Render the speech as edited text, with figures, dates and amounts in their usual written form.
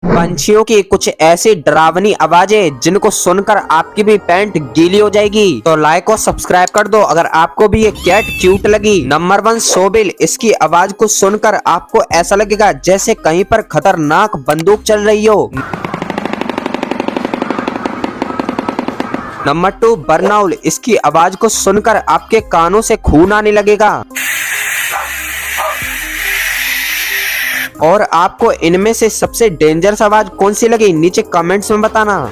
पंछियों की कुछ ऐसी डरावनी आवाजें जिनको सुनकर आपकी भी पैंट गीली हो जाएगी। तो लाइक और सब्सक्राइब कर दो अगर आपको भी ये कैट क्यूट लगी। नंबर 1 शोबिल। इसकी आवाज को सुनकर आपको ऐसा लगेगा जैसे कहीं पर खतरनाक बंदूक चल रही हो। नंबर 2 बर्नाउल। इसकी आवाज को सुनकर आपके कानों से खून आने लगेगा। और आपको इनमें से सबसे डेंजरस आवाज कौन सी लगी नीचे कमेंट्स में बताना।